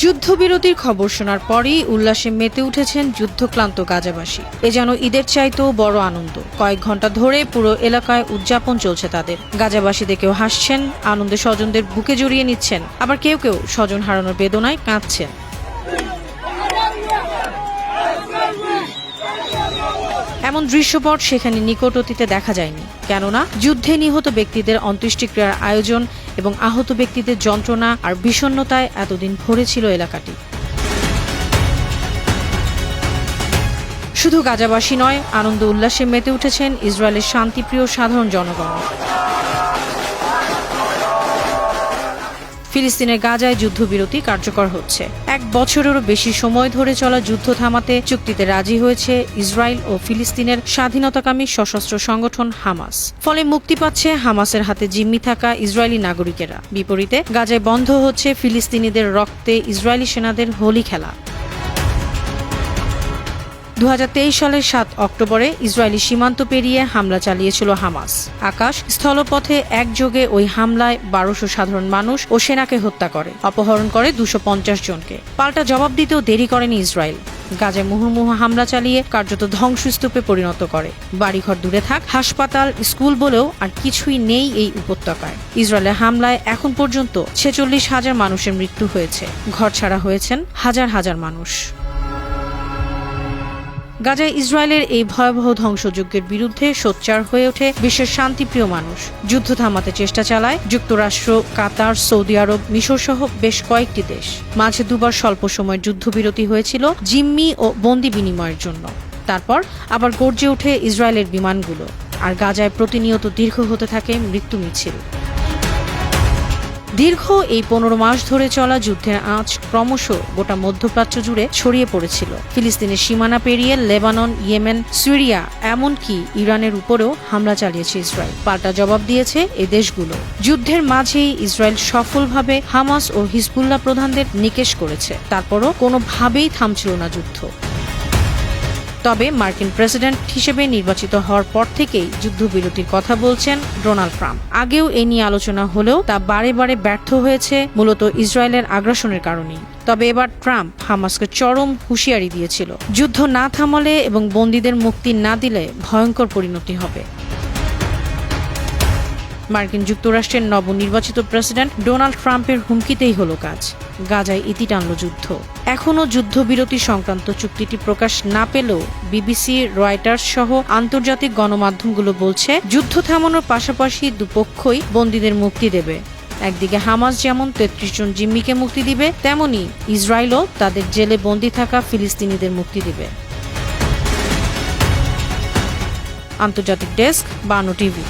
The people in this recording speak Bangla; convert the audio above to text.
যুদ্ধবিরতির খবর শোনার পরেই উল্লাসে মেতে উঠেছেন যুদ্ধক্লান্ত গাজাবাসী। এ যেন ঈদের চাইতেও বড় আনন্দ। কয়েক ঘন্টা ধরে পুরো এলাকায় উদযাপন চলছে তাদের। গাজাবাসীদের কেউ হাসছেন, আনন্দে স্বজনদের বুকে জড়িয়ে নিচ্ছেন, আবার কেউ কেউ স্বজন হারানোর বেদনায় কাঁদছেন। এমন দৃশ্যপট সেখানে নিকট অতীতে দেখা যায়নি, কেননা যুদ্ধে নিহত ব্যক্তিদের অন্ত্যেষ্টিক্রিয়ার আয়োজন এবং আহত ব্যক্তিদের যন্ত্রণা আর বিষণ্ণতায় এতদিন ভরে ছিল এলাকাটি। শুধু গাজাবাসী নয়, আনন্দ উল্লাসে মেতে উঠেছেন ইসরায়েলের শান্তিপ্রিয় সাধারণ জনগণ। ফিলিস্তিনের গাজায় যুদ্ধবিরতি কার্যকর হচ্ছে। 1 বছরেরও বেশি সময় ধরে চলা যুদ্ধ থামাতে চুক্তিতে রাজি হয়েছে ইসরায়েল ও ফিলিস্তিনের স্বাধীনতাকামী সশস্ত্র সংগঠন হামাস। ফলে মুক্তি পাচ্ছে হামাসের হাতে জিম্মি থাকা ইসরায়েলি নাগরিকেরা। বিপরীতে গাজায় বন্ধ হচ্ছে ফিলিস্তিনিদের রক্তে ইসরায়েলি সেনাদের হোলি খেলা। 2023 সালের 7 অক্টোবরে ইসরায়েলি সীমান্ত পেরিয়ে হামলা চালিয়েছিল হামাস। আকাশ স্থলপথে একযোগে ওই হামলায় 1200 সাধারণ মানুষ ও সেনাকে হত্যা করে, অপহরণ করে 250 জনকে। পাল্টা জবাব দিতেও দেরি করেনি ইসরায়েল। গাজায় মুহুর্মুহু হামলা চালিয়ে কার্যত ধ্বংসস্তূপে পরিণত করে। বাড়িঘর দূরে থাক, হাসপাতাল, স্কুল বলেও আর কিছুই নেই এই উপত্যকায়। ইসরায়েলের হামলায় এখন পর্যন্ত 46,000 মানুষের মৃত্যু হয়েছে। ঘর ছাড়া হয়েছেন হাজার হাজার মানুষ। গাজায় ইসরায়েলের এই ভয়াবহ ধ্বংসযজ্ঞের বিরুদ্ধে সোচ্চার হয়ে ওঠে বিশ্বের শান্তিপ্রিয় মানুষ। যুদ্ধ থামাতে চেষ্টা চালায় যুক্তরাষ্ট্র, কাতার, সৌদি আরব, মিশর সহ বেশ কয়েকটি দেশ। মাঝে দুবার স্বল্প সময়ের যুদ্ধবিরতি হয়েছিল জিম্মি ও বন্দি বিনিময়ের জন্য। তারপর আবার গর্জে ওঠে ইসরায়েলের বিমানগুলো, আর গাজায় প্রতিনিয়ত দীর্ঘ হতে থাকে মৃত্যু মিছিল। দীর্ঘ এই 15 মাস ধরে চলা যুদ্ধের আঁচ ক্রমশ গোটা মধ্যপ্রাচ্য জুড়ে ছড়িয়ে পড়েছিল। ফিলিস্তিনের সীমানা পেরিয়ে লেবানন, ইয়েমেন, সিরিয়া, এমনকি ইরানের উপরেও হামলা চালিয়েছে ইসরায়েল। পাল্টা জবাব দিয়েছে এই দেশগুলো। যুদ্ধের মাঝেই ইসরায়েল সফলভাবে হামাস ও হিজবুল্লাহ প্রধানদের নিকেশ করেছে। তারপরও কোনোভাবেই থামছিল না যুদ্ধ। তবে মার্কিন প্রেসিডেন্ট হিসেবে নির্বাচিত হওয়ার পর থেকেই যুদ্ধবিরতির কথা বলছেন ডোনাল্ড ট্রাম্প। আগেও এ নিয়ে আলোচনা হলেও তা বারে বারে ব্যর্থ হয়েছে, মূলত ইসরায়েলের আগ্রাসনের কারণেই। তবে এবার ট্রাম্প হামাসকে চরম হুঁশিয়ারি দিয়েছিল, যুদ্ধ না থামালে এবং বন্দীদের মুক্তি না দিলে ভয়ঙ্কর পরিণতি হবে। মার্কিন যুক্তরাষ্ট্রের নবনির্বাচিত প্রেসিডেন্ট ডোনাল্ড ট্রাম্পের হুমকিতেই হলো কাজ। গাজায় ইতি টানল যুদ্ধ। এখনও যুদ্ধবিরতি সংক্রান্ত চুক্তিটি প্রকাশ না পেলেও বিবিসি, রয়টার্স সহ আন্তর্জাতিক গণমাধ্যমগুলো বলছে যুদ্ধ থামানোর পাশাপাশি দুপক্ষই বন্দীদের মুক্তি দেবে। একদিকে হামাস যেমন 33 জন জিম্মিকে মুক্তি দিবে, তেমনি ইসরায়েলও তাদের জেলে বন্দী থাকা ফিলিস্তিনিদের মুক্তি দিবে। আন্তর্জাতিক ডেস্ক, 52 টিভি।